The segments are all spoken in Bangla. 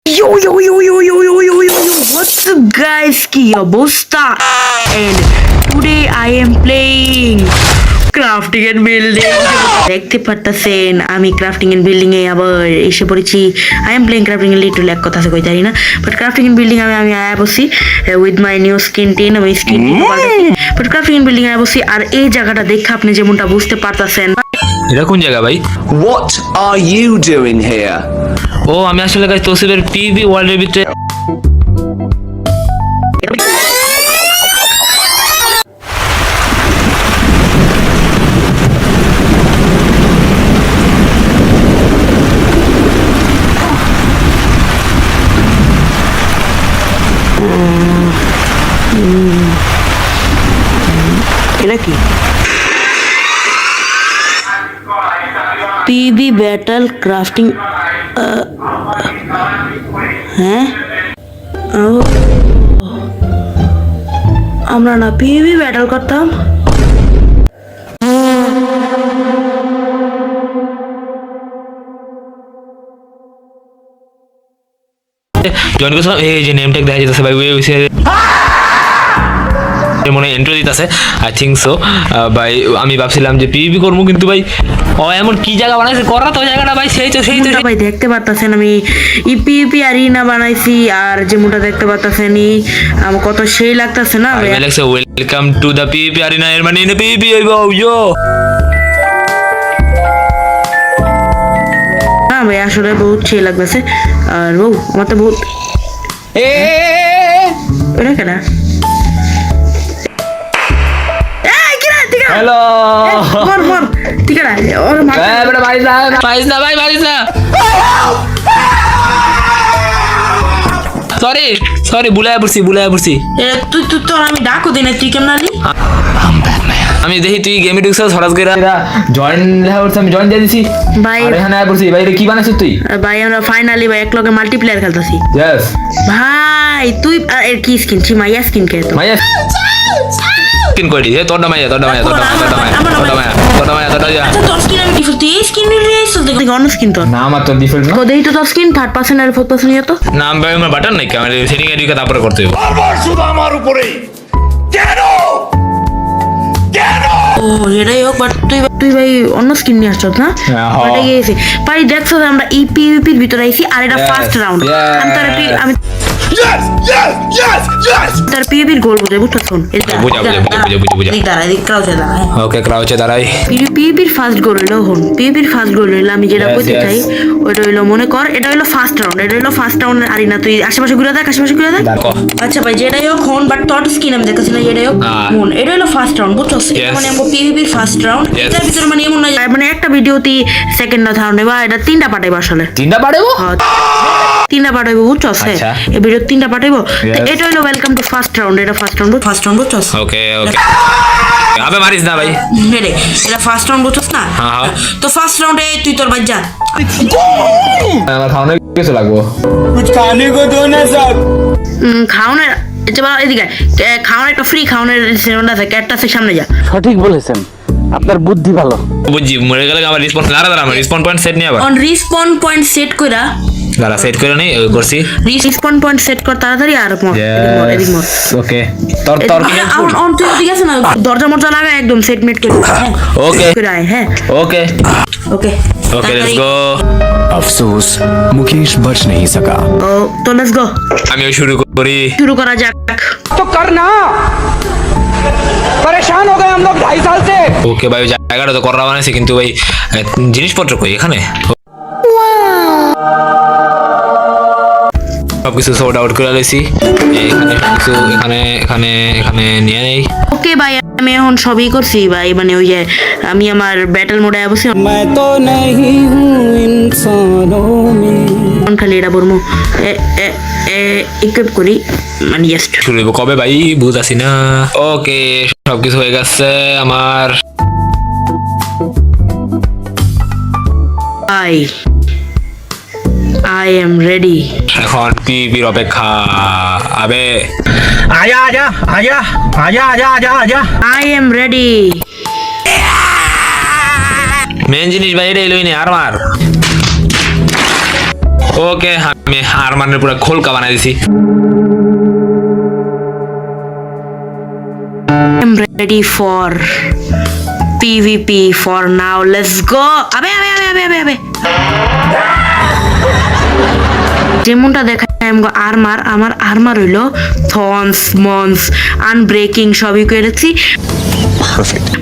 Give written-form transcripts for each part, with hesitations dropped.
Yo, what's up guys, কি অবস্থা? And today I am playing crafting and building. দেখতে পারতেছেন আমি crafting and building এ আবার এসে পড়েছি. I am playing crafting and little এক কথা কই জানি না, but crafting and building আমি আয়া বসি with my new skin tin. আমি skin but crafting and building আয়া বসি. আর এই জায়গাটা দেখে আপনি যেমনটা বুঝতে পারতেছেন, এটা কোন জায়গা ভাই? What are you doing here? ও আমি আসলে গাইস তৌসিফের পিভি ওয়ার্ল্ডের ভিতরে এটা কি পিবি ব্যাটল ক্রাফটিং? হ্যাঁ, আমরা না পিবি ব্যাটল করতাম। জয়েন করছিলাম, এই যে নেম ট্যাগ দেখা যাচ্ছে ভাই, মনে এন্ট্রি দিতেছে আই থিঙ্ক সো ভাই। আমি ভাবছিলাম যে পিভি করবো, কিন্তু ভাই ও এমন কি জায়গা বানাইছে করা তো জায়গাটা ভাই সেই তো ভাই দেখতে পারতেছেন আমি ইপিপি আরিনা বানাইছি, আর যেমনটা দেখতে পারতেছেন আমার কত সেই লাগতেছে না ভাই। Welcome to the PV Arina, এর মানে পিভি হইবো ইয়ো। না ভাই আসলে বহুত সেই লাগতেছে, আর বউ আমার তো বহুত এটা কেন হ্যালো ঠিক আছে ওর মারিস না ভাই, মারিস না। সরি বুলায় পড়ছি। তুই তোর আমি ডাকো দিই না, তুই কেমন আলি? আমি দেখি তুই গেমে ঢুকছিস হঠাৎ করে জয়েন দেখা করছিস, আমি জয়েন দিয়ে দিছি ভাই। এখানে আয় পড়ছি ভাই, এটা কি বানাইছিস তুই? ভাই আমরা ফাইনালি ভাই একলগে মাল্টিপ্লেয়ার খেলতেছি। यस ভাই তুই এর কি স্কিন ছি? মাইয়া স্কিন কে তো মাইয়া স্কিন কই দিছে? তোরটা মাইয়া আচ্ছা তোর স্কিন আমি ডিফল্ট এই স্কিন রিলিজ দেখি অন্য স্কিন তোর না, আমার তো ডিফল্ট না। কোদেই তো তোর স্কিন 3% আর 4% ইয়া তো নাম ভাই আমার বাটন নাই, আমার সেটিং এ ঢুকে তারপরে করতে হবে। বারবার শুধু আমার উপরে কেন? ও এটাই হোক, বাট তুই ভাই অন্য স্কিন নিয়ে আসছ না? ওটা গিয়েছে ভাই, দেখছো আমরা ইপিপির ভিতরে আইছি, আর এটা ফার্স্ট রাউন্ড। আমি তার পিপির গোল বুঝে বুঝছো? বুঝা এদিক ক্রাউচে দাঁড়া। ওকে ক্রাউচে দাঁড়াই। পিপির ফার্স্ট গোল হলো পিপির ফার্স্ট গোল হলো আমি যেটা বলতে চাই ওইটা হইলো, মনে কর এটা হইলো ফার্স্ট রাউন্ড, আরি না তুই আশেপাশে ঘুরে দেখ। আচ্ছা ভাই যেটাই হোক হন, বাট তোর স্কিন আমি দেখতেছি না, এটাই হোক মন, এটা হলো ফার্স্ট রাউন্ড বুঝছো? মানে আমরা পিপির ফার্স্ট রাউন্ড, এটার ভিতরে মানে এমন না মানে একটা ভিডিওতে সেকেন্ড না থার্ড নেবা, এটা 3টা পাঠাইবো আসলে। 3টা পাঠাইবো? 3টা পাঠাইবো বুঝছো? এই ভিডিও 3টা পাঠাইবো। এটা হলো ওয়েলকাম টু ফার্স্ট রাউন্ড, এটা ফার্স্ট রাউন্ড বুঝছো? ওকে আবে মারিস না ভাই, এটা ফার্স্ট রাউন্ড বুঝছস না? তো ফার্স্ট রাউন্ডে তুই তোর ভাই যা। আমার খাওয়ানোর কিছু লাগবো, कुछ खाने को दो ना सब। খাওয়ানোর এদিকে খাওয়ানোর একটা ফ্রি খাওয়ানোর সিনেমাটা আছে, ক্যাটটা আছে, সামনে যা। সঠিক বলেছেন, আপনার বুদ্ধি ভালো। বুঝছি মরে গেলে আবার রিসপন্স দাঁড়া আমার রিসপন্স পয়েন্ট সেট নিয়ে আবার অন রিসপন পয়েন্ট সেট কইরা দাঁড়া সেট করে নেই করছি। রিসপন পয়েন্ট সেট কর তাড়াতাড়ি, আর এদিক মর। ওকে তোর কি অন তুই ঠিক আছে না? দরজা মরজা লাগা একদম সেট মেট করে। ওকে হ্যাঁ ওকে ওকে লেটস গো। अफसोस मुकेश बच नहीं सका। ও তো লেটস গো, আমিও শুরু করা যাক। तो करना परेशान हो गए हम लोग 2.5 साल से। ওকে ভাই জায়গাটা তো করা বানাইছে, কিন্তু ভাই জিনিসপত্র কই এখানে? সবকিছু সর্ট আউট করে লইছি, এখানে কিছু এখানে নিয়ে নেই। ওকে ভাই আমি এখন সবই করছি ভাই, মানে ওই যে আমি আমার ব্যাটল মোডে বসে मैं तो नहीं हूँ इंसानों में। খালি এটা বলবো ইকুইপ করি মানে জাস্ট শুরু হইব কবে ভাই বুঝাছি না। ওকে সবকিছু হয়ে গেছে আমার। I am ready. এখন পিপির অপেক্ষা। আবে आजा आजा आजा आजा आजा आजा आजा। I am ready. মেন জিনিস ভাই এটাই লইনি আর মার। ওকে আমি আমি আরমানের পুরো খোলকা বানাই দিছি। I'm ready for PvP for now. Let's go. আবে যেমনটা দেখা যায় আর্মার, আমার আর্মার হইলো থর্নস, মন্স, আনব্রেকিং সবই করে রাখছি।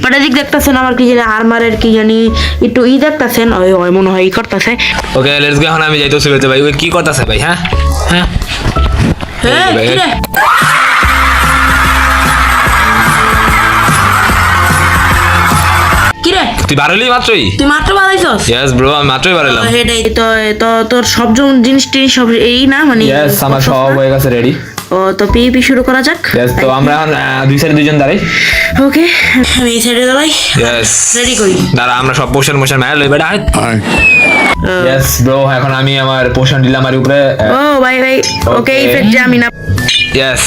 বাট এদিক দেখতেছেন আমার কি জানি আর্মারের কি জানি একটু দেখতেছেন, ওই মনে হয় করতেছে। Okay let's go. এখন আমি যাইতেছি বলতে ভাই ওই কি করতেছে ভাই? হ্যাঁ হ্যাঁ কি রে? কি রে তুই বাড়ালি মাত্রই? তুই মাত্র বানাইছস? ইয়েস ব্রো, আমি মাত্রই বাড়ালাম। হেডাই তো তোর সব জিনিস টিনিস সব এই না মানে ইয়েস আমার সব হয়ে গেছে রেডি। ও তো পিপি শুরু করা যাক। ইয়েস তো আমরা এখন দুই সাইডে দুইজন দাঁড়াই। ওকে আমি এই সাইডে দাঁড়াই। ইয়েস রেডি করি। দাঁড়া আমরা সব পোশন মার লই বেটা। ইয়েস ব্রো এখন আমি আমার পোশন দিলাম আর উপরে। ও ভাই ওকে ইফেক্ট আমি না। Yes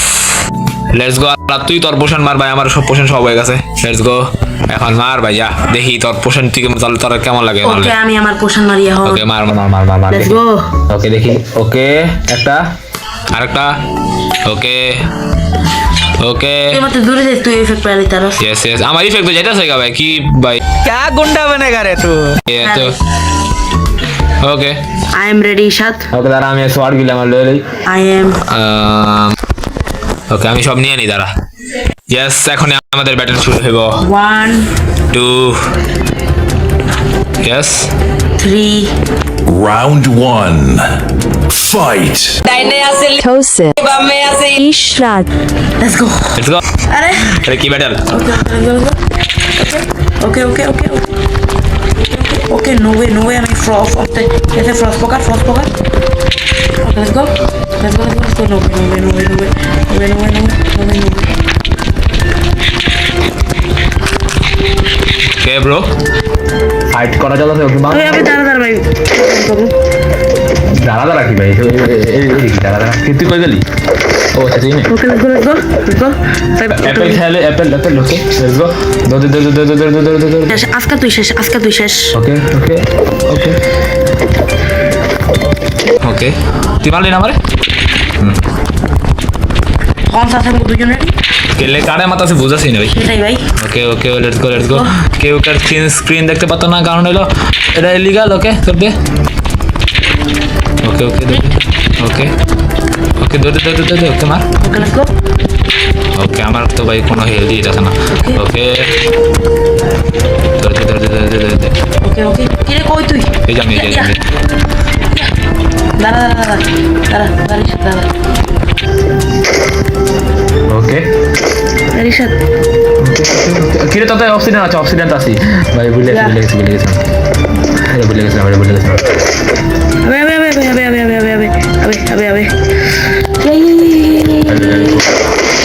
let's go. আর তুই তোর পোশন মার ভাই, আমার সব পোশন সব হয়ে গেছে। লেটস গো এখন মার ভাই, যা দেখি তোর পোশন থেকে তোর কেমন লাগে। ওকে আমি আমার পোশন মারি এখন। ওকে মার। Let's go. ওকে দেখি। ওকে একটা আরেকটা। ওকে তুই মত দূরে যাস, তুই ইফেক্ট পালি তার। ইয়েস আমার ইফেক্ট তো যাইতাছে ভাই কি ভাই? क्या गुंडा बनेगा रे तू? তো ওকে আই এম রেডি সাত। ওকে দাঁড়া আমি সোয়ার্ড গিলাম আর লই। আই এম ওকে আমি সব নিয়ে নি দাঁড়া। ইয়েস এখন আমাদের ব্যাটল শুরু হইব। 1 2 yes 3 Round 1. Fight. Tosin. Ishrat. Let's go. Let's go. আরে আরে কি ব্যাটল? ওকে নো ওয়ে আমি ফ্রস্ট করতে এসে ফ্রস্ট পকার লেটস গো নো ওয়ে কে ব্রো ফাইট করা যাবে ওকে বাবা? আমি দাঁড়া ভাই দাঁড়া কি ভাই? এই দাঁড়া তুই কই গেলি? ও আচ্ছা ইনে ওকে লেটস গো অ্যাপল খেলে অ্যাপল ওকে লেটস গো। দো আজকে তুই শেষ ওকে তুই মারলি না আমারে? কনস আছে আমাকে দুজন রেডি কেলে কারে মাথাতে বুঝাছি না ভাই। সেটাই ভাই। Okay let's go. কেউ কার স্ক্রিন দেখতে পাতো না কারণ হলো এটা ইলিগাল। ওকে তোর দে। ওকে দে ওকে মার। Okay let's go. ওকে আমার তো ভাই কোনো হেলদি আছে না। ওকে দে। ওকে কি রে কই তুই? এই যে আমি দাঁড়া ওকে রিশাদ কিরে তোতে অক্সিডেন্ট আছে? অক্সিডেন্ট আছে ভাই। ভুলে গেছি আবে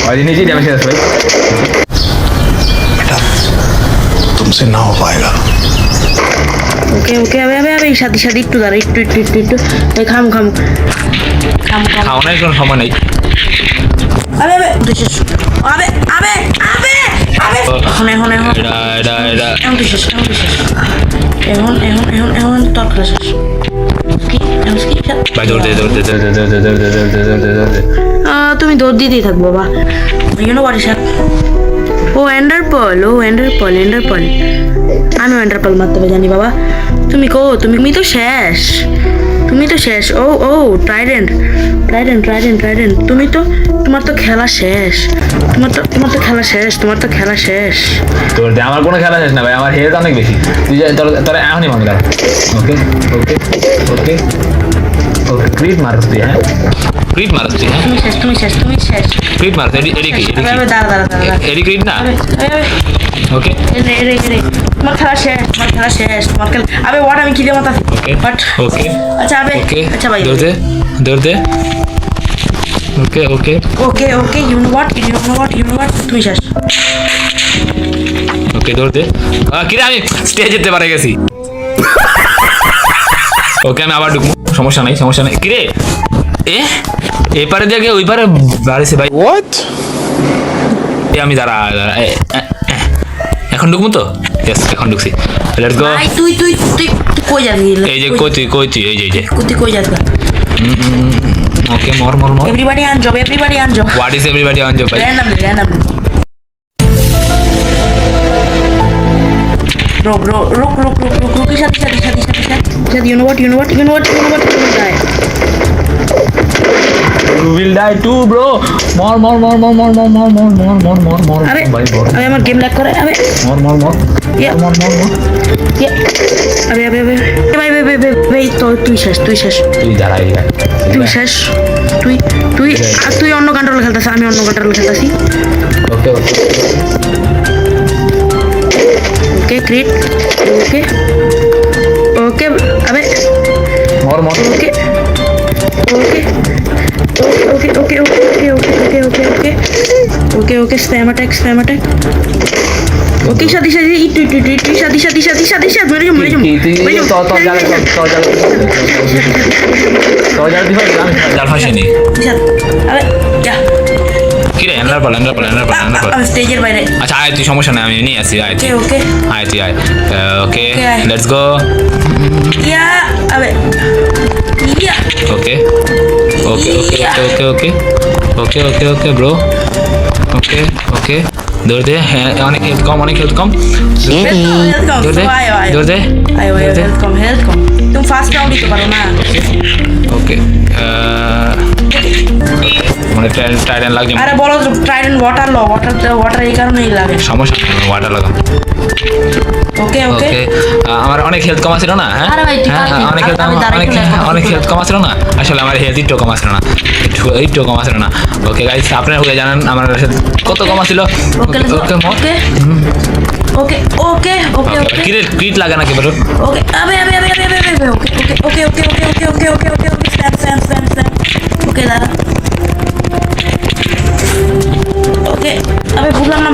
ভাই নিজেই ড্যামেজ আছে ভাই। तुमसे ना हो पाएगा. ওকে আবে সাথে একটু দাঁড়া একটু এই খাম খাওয়ানোর কোনো সময় নেই। আবে এখন এটা এখন তুই শেষ এখন তোর খেলা শেষ ভাই দৌড় দে। তুমি দৌড় দিতেই থাকবো বাবা। ইউনো বাড়ি সাথ ও এন্ডার পল আমি এন্ডার পল মারতে জানি বাবা। তুমি তো শেষ ও ট্রাইডেন্ট তোমার তো খেলা শেষ। তোর আমার কোনো খেলা শেষ না ভাই, আমার হেলথ অনেক বেশি। তুই তোর এখনই মার দাঁড়া। ওকে ক্রিট মারছ তুই? হ্যাঁ ক্রিট মারছ তুই? হ্যাঁ তুমি শেষ ক্রিট মারছ। এডি দাঁড়া এডি ক্রিট না। ওকে তোমার খেলা শেষ তোমার খেলা। আবে ওয়াট আমি কি দিয়ে মাথা ওকে আচ্ছা আবে আচ্ছা ভাই দৌড় দে। ওকে ইউ নো হোয়াট তুমি শেষ। ওকে দৌড় দে। কিরে আমি স্টেজে যেতে পারে গেছি। ওকে আমি আবার ঢুকবো, সমস্যা নাই। কিরে এপারে দিয়ে ওই পারে বাড়িছে ভাই। What? আমি দাঁড়া এখন ঢুকবো তো? ইয়েস এখন ঢুকছি। Let's go. ভাই তুই কই যাবি? এই যে কই তুই এই যে কই যাবি? ওকে মর মর মর Everybody on job. What is everybody on job ভাই Randomly. Bro, रुक शादी you know what die. You will die too, bro. More. अबे हमारा गेम लैग कर रहा है अबे More. Yeah. अबे भाई तो তুই শেষ তুই দাঁড়াই তুই অন্য কন্ট্রোল খেলতাছিস আমি অন্য কন্ট্রোল খেলতাছি ওকে ओके ग्रेट ओके अबे more okay spam attack okay शादी मेरे जो জাল ফাঁসেনি अबे क्या কি রে এন্ডার পাল স্টেজের বাইরে আচ্ছা আয় তুই সমস্যা নাই আমি নিয়ে আসি আয় তুই ओके আয় তুই আয় ওকে Okay, আয়। লেটস গো या अबे या ওকে ব্রো ওকে দৌড় দে হ্যাঁ অনেক হেলথ কম দৌড় দে आयो हेल्थ कम तुम फास्ट राउंड ही तो करो ना ওকে মানে টাইডেন লাগছে अरे बोलो ट्राइडेंट वाटर এই কারণেই লাগে সমস্যা নেই ওয়াটার লাগা ওকে ওকে আমার অনেক হেলথ কম আছিল না হ্যাঁ আরে ভাই, তুই হ্যাঁ, পারবি। অনেক হেলথ আমি দাঁড়াই অনেক খেলে অনেক হেলথ কম আছিল না আসলে আমার হেলথ একটু কম আছিল না একটু কম আছিল না ওকে গাইস আপনারা হয়ে জানেন আমার health কত কম আছিল ओके ওকে মত ओके ক্রিট লাগে নাকি বলো ओके अबे ओके स्टैंड ओके दादा ओके अबे বুঝলাম না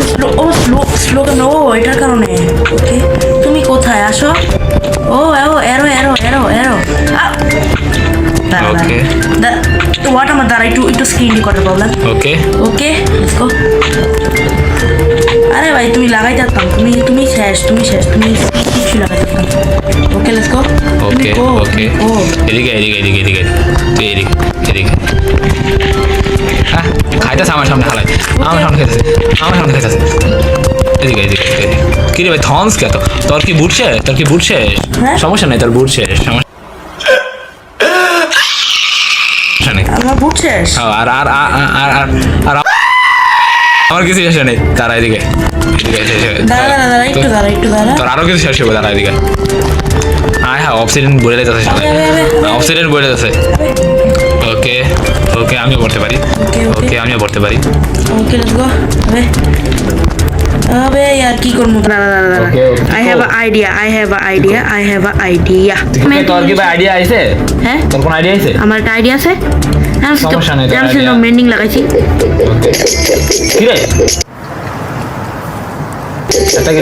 স্লো কেন ও এটার কারণে ওকে তুমি কোথায় আসো ও এরো Okay. ওয়াট আমার দ্বারা একটু স্ক্রিন রেকর্ডের problem okay okay let's go আরে ভাই তুমি লাগাই থাকতাম তুমি শেষ তুমি কিছু লাগাই থাকতাম ওকে লেটস গো ওকে এদিকে তুই এদিকে হ্যাঁ খাইতেছে আমার সামনে হালাই আমার সামনে খাইতেছে এদিকে কি রে ভাই থমস কে তোর কি বুট শেষ হ্যাঁ? সমস্যা নেই তোর বুট শেষ সমস্যা নেই আমার বুট শেষ আর আমার কিছু শেষ নেই তারা এদিকে দাঁড়া একটু দাঁড়া তোর আরো কিছু শেষ হবে তারা এদিকে হ্যাঁ অক্সিডেন্ট বলে যাচ্ছে অক্সিডেন্ট বলে যাচ্ছে ওকে আমিও পড়তে পারি Okay. আমিও পড়তে পারি ওকে লেটস গো अबे यार की করব দাঁড়া Okay. I have an idea তোর কি ভাই আইডিয়া আইছে হ্যাঁ তোর কোন আইডিয়া আইছে আমার একটা আইডিয়া আছে সমস্যা নেই, তোর আমি idea। মেন্ডিং লাগাইছি ওকে কি রে এটা কি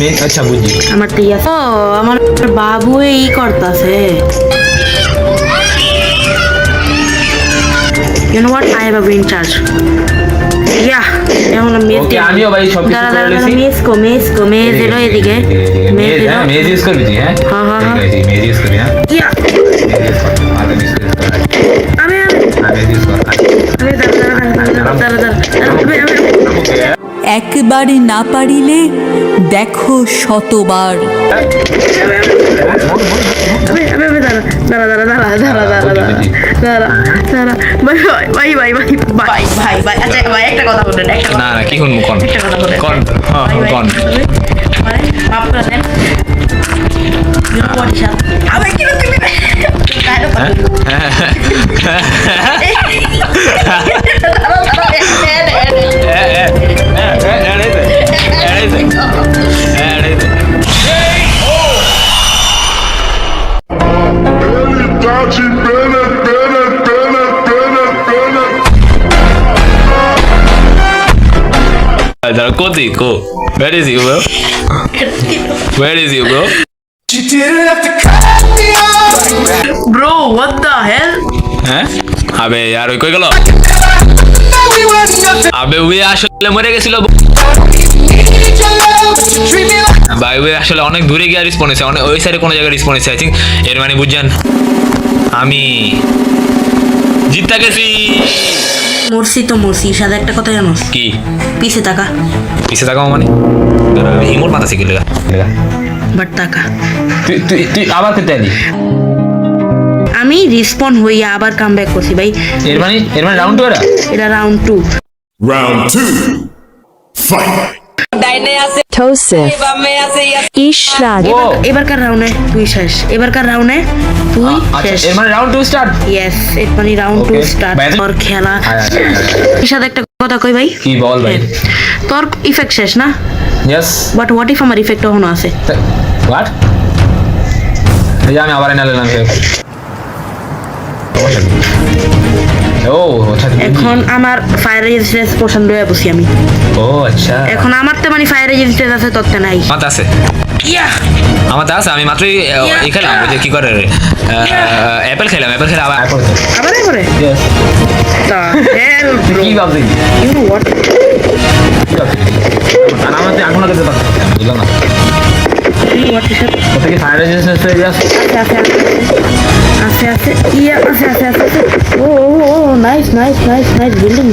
মেন আচ্ছা বুঝি আমার তো আছে ও আমার বাবু এই করতাছে You know what? I have a green charge. Yeah. এখন মেজ ওকে আমিও ভাই সব কিছু করে নিয়েছি মেজ এলো এদিকে মেজ এলো মেজ ইউজ করবি তুই হ্যাঁ হ্যাঁ, হ্যাঁ, হ্যাঁ। মেজ ইউজ করবি হ্যাঁ ইয়া আমি একবারে না পারিলে দেখো শতবার ভাই আচ্ছা ভাই একটা কথা বলেন না কি শুনবো কোন একটা কথা বলেন কোন কোন মানে মাফ করে দেন আবার কি Koti, go. Where is you, bro? You didn't have to cut me off like that. Bro, what the hell? হ্যাঁ আবে यार কই গেল we were nothing. আবে ওই আসলে মরে গেছিল Need your love, but you treat me like ভাই ওই আসলে অনেক দূরে গিয়ে রিস্পন্স হয়েছে অনেক ওই সাইডে কোনো জায়গায় রেসপন্স হয়েছে আই থিঙ্ক এর মানে বুঝছেন আমি জিততে গেছি মরছি তো মরছি, সাদা একটা কথা জানোস? কি পিছে টাকা, পিছে থাকা মানে ইমোর মাথা শিখে লেগা বাট টাকা। তুই তুই তুই আবার খেতে আলি আমি রিসপন্ড হইয়া আবার কাম ব্যাক করছি ভাই। এর মানে রাউন্ড টু এটা রাউন্ড 2। Round 2. Fight. ইশরাত ও এবারকার রাউন্ডে তুই শেষ, এবারকার রাউন্ডে তুই আচ্ছা শেষ। এর মানে রাউন্ড টু স্টার্ট ইয়েস, এর মানে রাউন্ড 2 Okay. স্টার্ট। ভাই, তোর খেলা আচ্ছা এর সাথে একটা কথা কই ভাই। কি বল ভাই তোর ইফেক্ট শেষ না, ইয়েস বাট হোয়াট ইফ আমার ইফেক্ট এখনো আছে? হোয়াট এই যে আমি আবার এনে নিলাম ও আচ্ছা এখন আমার ফায়ার রেজিস্ট্যান্স পোর্শন লয়ে বসি আমি। ও আচ্ছা এখন আমার তো মানে ফায়ার রেজিস্ট্যান্স আছে, তোরতে নাই। আমার আছে ইয়া আমার তো আছে আমি মাত্রই এই খেলাম ওই যে কি করে অ্যাপেল খেলাম অ্যাপেল খেলে আবার অ্যাপেল আবার করে তা হেল ব্রো, কি ভাবছি ইউ নো হোয়াট, কি ভাবছি আর আমার তো এখনো কিছু পাচ্ছি বুঝলাম না হোয়াট ইজ ইট? ওটা কি ফায়ার রেজিস্ট্যান্স হয়ে যাচ্ছে আছে ইয়া আছে। ও নাইস বিল্ডিং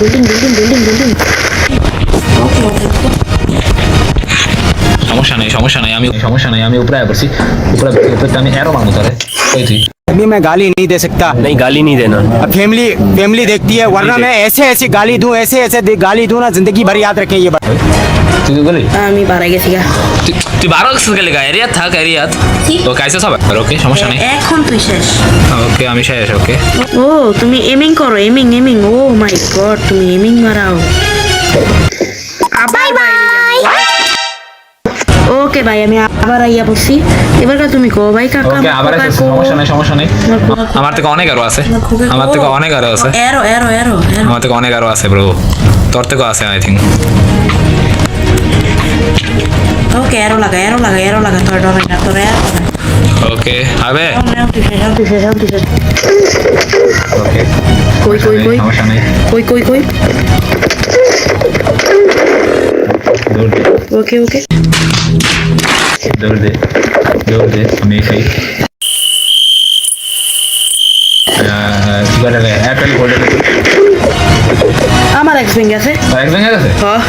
সমস্যা নাই আমি উপরে পড়ছি উপরে আমি এরো মারবো তারে ওই তুই अभी मैं गाली नहीं दे सकता। नहीं गाली नहीं देना। अब फैमिली देखती है, वरना मैं ऐसे गाली दूं, ऐसे गाली दूं ना, जिंदगी भर याद रखें ये बात। তুই তো বলি আমি বাড়া গেছি গা। তুই 12 বছর গেলে গা এরিয়া থাক এরিয়াত ওকে আইসা সব ওকে সমস্যা নেই এখন তুই শেষ। ওকে আমি শেষ ওকে ও তুমি এমিং করো, এমিং ও মাই গড, তুমি এমিং মারাও। Bye bye. ওকে ভাই আমি আবার আইয়া বসছি, এবার তুমি কো ভাই কাকা। ওকে আবার এসে সমস্যা নেই আমার থেকে অনেক আরো আছে আমার থেকে অনেক আরো আছে আমার থেকে অনেক আরো আছে ব্রো তোর থেকেও আছে আই থিঙ্ক ওকে এরো লাগা তোর ডরে না তোর এরো ওকে হবে ওকে কই সমস্যা নেই কই দৌড় দে ওকে দৌড় দে আমি খাই কি করে অ্যাপেল গোল্ডেন আমার এক ফিঙ্গার আছে। এক ভেঙে গেছে হ্যাঁ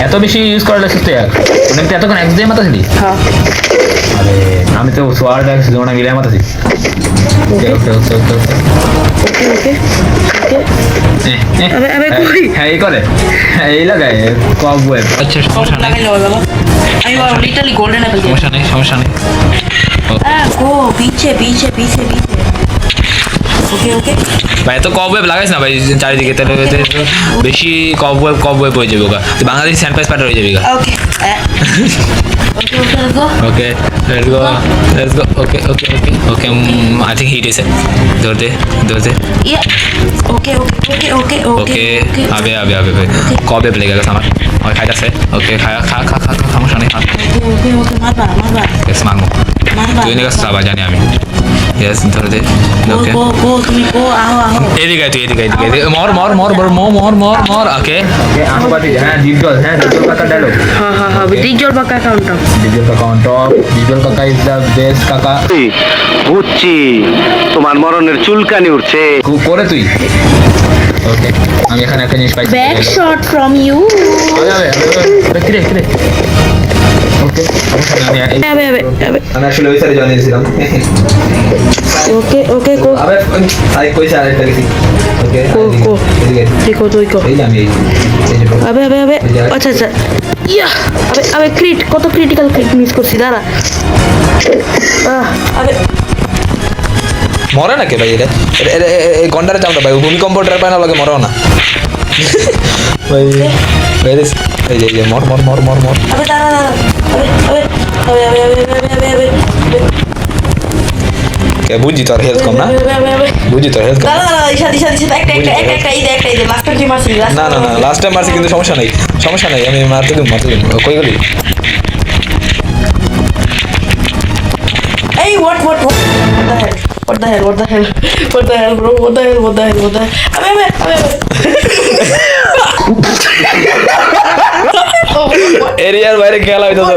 এত বেশি ইউজ করা লাগছে তুই মানে তুই এতক্ষণ এক দিয়ে মাতাছিলি হ্যাঁ আরে আমি তো সোয়ার ব্যাগ জোনা মিলে মাতাছি ওকে আবে কই হ্যাঁ এই করে এই লাগায় কব ওয়েব আচ্ছা সমস্যা নেই লাগাই লো বাবা, আমি লিটারলি গোল্ডেন অ্যাপল দিই। সমস্যা নেই গো পিছে ওকে ভাই এত কব ওয়েব লাগাইস না ভাই চারিদিকে তাহলে বেশি কব ওয়েব হয়ে যাবে গা তুই বাংলাদেশি স্যান্ডপাইস প্যাটার হয়ে যাবি গা ওকে Okay, let's go. Okay. I think he is it. ধরতে ইয়া ওকে আবে ভাই কবে প্লে গেছে আমার ওই খাইতাছে ওকে খা সমস্যা নেই ওকে মারবা ইয়েস মারমু তুই নিয়ে গেছিস আবার জানি আমি ইয়েস ধরতে ওকে গো তুমি গো আহো এদিকে মর ওকে আনুবাদি হ্যাঁ ডিপজল কাকা ডায়লগ হ্যাঁ ডিজল বাকা কাউন্ট ডিপজল কাকা ইজ দ্য বেস্ট কাকা বুঝছি তোমার মরণের চুলকানি উঠছে করে তুই ওকে আমি এখানে একটা জিনিস পাইছি ব্যাক শট ফ্রম ইউ। কিরে ওকে আমি আসলে ওই সাইডে জয়েন দিয়েছিলাম ওকে গো আবে আরে কইছে আরেকটা গেছি ওকে কো তুই কো এই যে আমি এই আবে আচ্ছা ইয়া আবে কত ক্রিটিক্যাল ক্রিট মিস করছি দাঁড়া। আবে মরে না কে ভাই এটা এই গন্ডারে চামটা ভাই ভূমিকম্পটার পায় না লাগে মরও না ভাই এই যে মর আবে দাঁড়া আবে বুঝি তোর হেলথ কম না বুঝি তোর হেলথ কম দাঁড়া একটা এই লাস্ট টাইম মারছি না লাস্ট টাইম মারছি কিন্তু সমস্যা নাই আমি মারতে দিম কই গেলি এই what What the hell? What the hell? What the hell, bro? What the hell? What the hell? What the hell? Abe. এরিয়ার বাইরে খেলা হইতো তো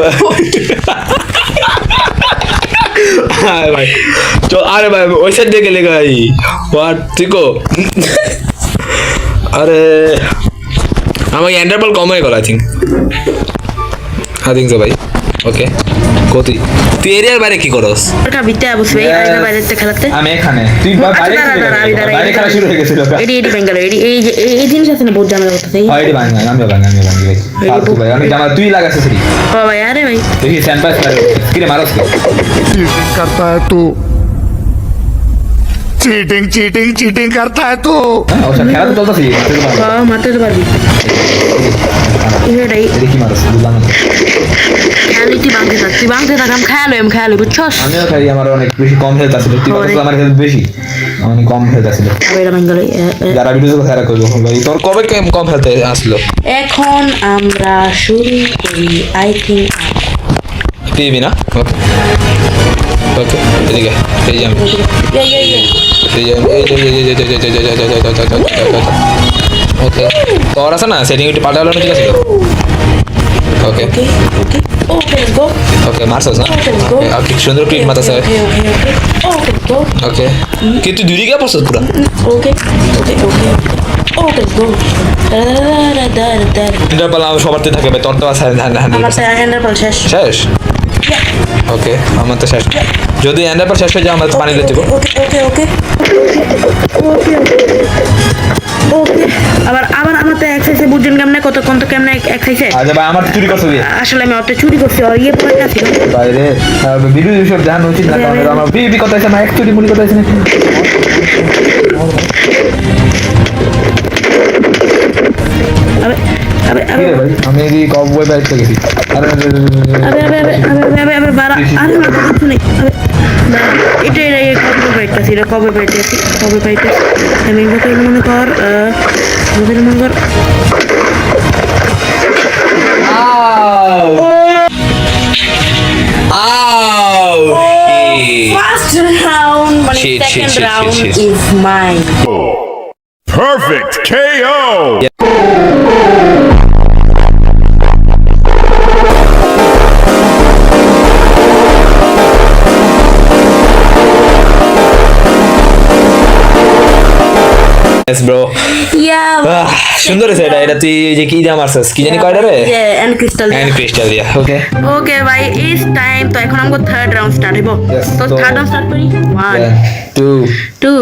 ভাই চল আরে ভাই ওই সাইড দিয়ে গেলে গাই হোয়াট ঠিকো আরে আমাকে এন্ডারবল কম হয়ে গেল আই থিঙ্ক সো ভাই ওকে কোতি তুই এরিয়ার বাইরে কি করস ওটা বিতে বসে ভাই আইনা বাইরে খেলাতে আমি এখানে তুই বাইরে খেলা শুরু হয়ে গেছিল এডি বেঙ্গল এডি এই জিনিস আছে না বহুত ঝামেলা করতেছে এডি ভাঙা আমি ভাঙা ভাই ফালতু ভাই আমি জামা তুই লাগাছিস রে ও ভাই আরে ভাই দেখি স্যাম্পল কিরে মারস কে करता है तू चीटिंग करता है तू ওটা খেলা তো চলতেছে মারতে তো পারবি এটাই দেখি মারস বুঝলাম না খেয়ালিটি বাংতে থাক আমি খেয়ালো বুঝছস আমিও খাই আমার অনেক বেশি কম হেলথ আছে তুই বলছিস আমার হেলথ বেশি অনেক কম হেলথ আছে এটা বেঙ্গল যারা ভিডিও খারাপ করবো ভাই তোর কবে কম হেলথ আসলো এখন আমরা শুরু করি আই থিঙ্ক টিভি না ওকে ওকে এদিকে এই যে আমি ওকে তোর আছে না সেটিং একটু পাল্টালো না ঠিক আছে ওকে ওকে মারছস না ওকে সুন্দর ক্লিপ মাথা স্যার ওকে কিন্তু দুই দিকে পড়ছস পুরো ইন্টারপাল আমার সবারতে থাকে ভাই তোর তো আছে শেষ ওকে আমার তো শেষ যদি এন্ডারপাল শেষ হয়ে যায় আমার পানি দিতে দিব আবার আমার তো এক্সারসাইজ বুঝছেন কেমনে কতক্ষণ তো কেমনে এক্সারসাইজ আচ্ছা ভাই আমার চুরি করছো আসলে আমি অত চুরি করছি আর ইয়ে পড়ে গেছিল বাইরে ভিডিও সব জানা উচিত না কারণ আমার বিবি কথা আছে না এক চুরি মুড়ি কথা আছে না আবে ভাই আমি এই কবওয়ে বাইতে গেছি আরে বারা আরে না কিছু নেই এটা কবে বাইটা আমি মনে কর First round, but second round is mine. Perfect KO. Yes bro. Yeah. সুন্দর আছে এটা তুই যে কি দিয়ে মারছস কি জানি কয়টা রে এন্ড ক্রিস্টাল দিয়া ওকে ওকে ভাই ইটস টাইম তো এখন আমরা থার্ড রাউন্ড স্টার্ট হইব তো থার্ড রাউন্ড স্টার্ট করি 1 2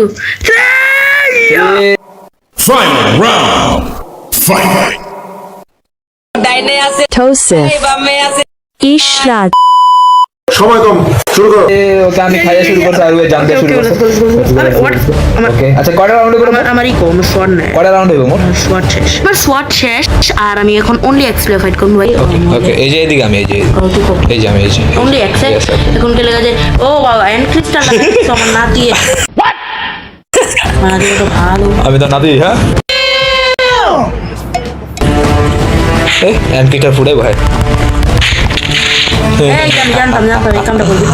3 Final round. Fight. Tosif Ishrad সময় কম শুরু করো ওকে আমি খাইয়া শুরু করতে আর ওই জানতে শুরু করতে ওকে আচ্ছা কয়টা রাউন্ড করব আমারই কম সোয়াট না কয়টা রাউন্ড হইব মোট সোয়াট শেষ আর আমি এখন অনলি এক্সপ্লে ফাইট করব ভাই ওকে এই যে এদিকে আমি এই যে আমি এই যে অনলি এক্সেপ্ট এখন কে লাগা যায় ও বাবা এন্ড ক্রিস্টাল সমান না দিয়ে মানে তো ভালো আমি তো না দিই হ্যাঁ এন্ড ক্রিস্টাল ফুড়ে ভাই এই জানতাম এই কামটা করবি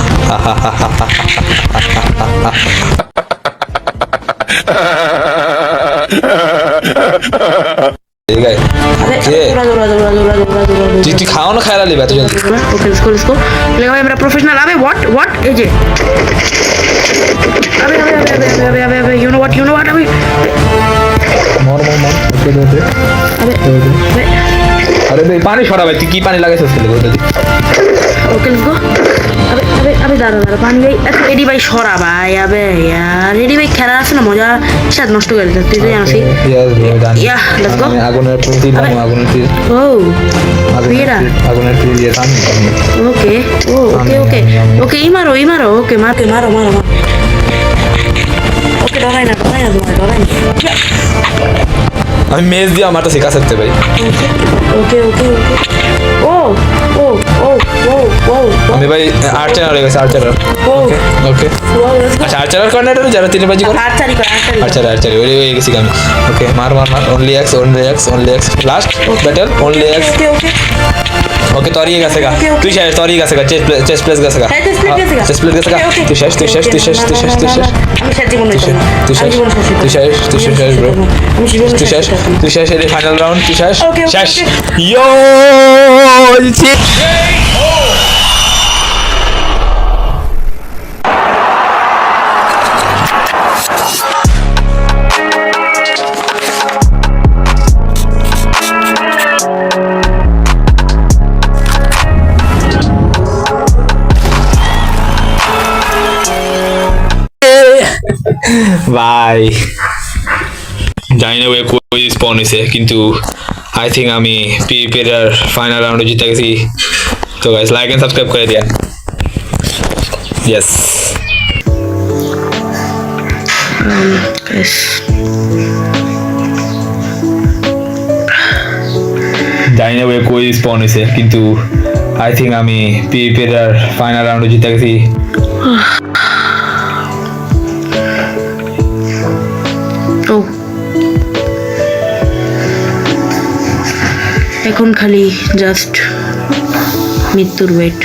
তুই খাও না খাইলা লিবা তুই ওকে লেটস গো লেগা আমরা প্রফেশনাল আবে হোয়াট এই যে আবে ইউ নো হোয়াট আবে মর ওকে আরে ভাই পানি সরা ভাই তুই কি পানি লাগাইছিস খেলে ওটা ওকে লেটস গো আবে দাঁড়া পানি ভাই আচ্ছা এডি ভাই সরা ভাই আবে यार এডি ভাই খেলা আছে না মজা সাথে নষ্ট করে দিতে তুই জানিস ইয়া লেটস গো আগুনের প্রতি আগুনের তীর ও Mira. আগুনের তীর দিয়ে থামি ওকে ইমারো ওকে মারো ওকে ডরাই না আমি মেজ দিয়ে মারতেছি কাছেতে ভাই ওকে ও আমি ভাই আর্চার হয়ে গেছে আর্চার ওকে আচ্ছা আর্চার কর্নার যারা তিন বাজি করে আর্চার ওই হয়ে গেছি আমি ওকে মার only X last battle only X okay okay তরিয়ে গেছে গা Okay, okay. তুই শেষ তরিয়ে গেছে গা চেস্ট প্লেস গেছে গা হ্যাঁ, chest plate গেছে গা। চেস্ট প্লেস গেছে গা Okay, okay. তুই শেষ তুই শেষ তুই শেষ তুই শেষ তুই শেষ আমি শেষ জীবন তুই শেষ তুই শেষ তুই শেষ ব্রো তুই শেষ তুই শেষ এর ফাইনাল রাউন্ড তুই শেষ Okay, okay, শেষ okay. ইয়ো ভাই জানি না ওই কই স্পন হয়েছে কিন্তু আই থিঙ্ক আমি পিপির ফাইনাল রাউন্ডে জিতে গেছি তো গাইস লাইক এন্ড সাবস্ক্রাইব করে দিন ইয়েস Guys, জানি না ওই কই স্পন হয়েছে কিন্তু আই থিঙ্ক আমি পিপির ফাইনাল রাউন্ডে জিতে গেছি ও এখন খালি জাস্ট মৃত্যুর ওয়েট।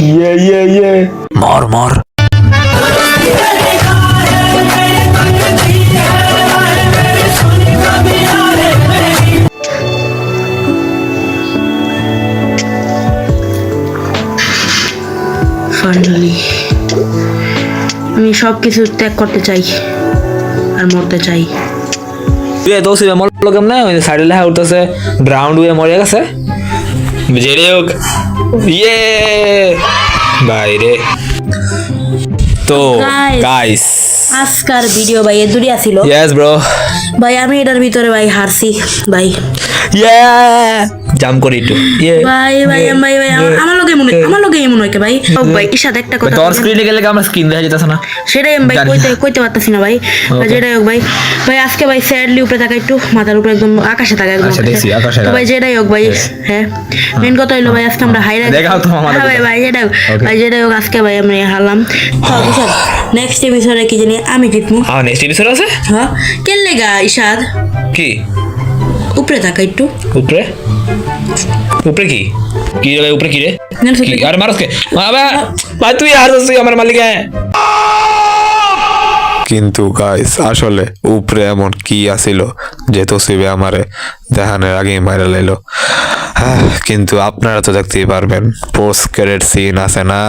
ইয়ে ইয়ে ইয়ে मर मर ফাইনালি আমি সব কিছু ত্যাগ করতে চাই আর মরতে চাই। তুই তো সে মরলো কেমনে ওই সাইডে লেখা উঠতেছে রাউন্ড হয়ে মরে গেছে যেরে হোক ইয়ে বাইরে তো Guys. গাইস আজকার ভিডিও ভাই এ দূরে আসিল ইয়েস ব্রো ভাই, আমি এটার ভিতরে ভাই হারছি ভাই। ইয়ে জাম্প করি একটু ইয়ে ভাই ভাই ভাই ভাই আমার লগে মনে হয় কে ভাই। ও ভাই ইশাদ একটা কথা তোর বলেন। স্ক্রিনে গেলে আমার স্ক্রিন দেখা যেতেছে না সেটাই আমি ভাই জানি না। কইতে পারতাছি না ভাই। Okay. যেটাই হোক ভাই, ভাই আজকে ভাই স্যাডলি উপরে থাকা একটু মাথার উপরে একদম আকাশে থাকা একদম আচ্ছা, দেখছি, আকাশে তো থাকা। ভাই যেটাই হোক ভাই, হ্যাঁ মেন কথা হইলো ভাই আজকে আমরা হাইরা দেখাও তো আমার হ্যাঁ ভাই কথা। ভাই যেটাই হোক Okay. ভাই যেটাই হোক আজকে ভাই আমরা হারলাম। তো ইশাদ নেক্সট এপিসোডে কি জানি আমি জিতমু। নেক্সট এপিসোড আছে হ্যাঁ কেন লেগা ইশাদ কি উপরে থাকা একটু উপরে উপরে কি কি রে ভাই উপরে কি রে নেক্সট কি আরে মারস কে বাবা ভাই তুই আর তুই আমার মালিক হ্যাঁ কিন্তু গাইস আসলে উপরে এমন কি আছিল যে তসিবে আমারে দেখানোর আগেই মারা লাইলো কিন্তু আপনারা তো দেখতেই পারবেন পোস্ট ক্রেডিট সিন আছে না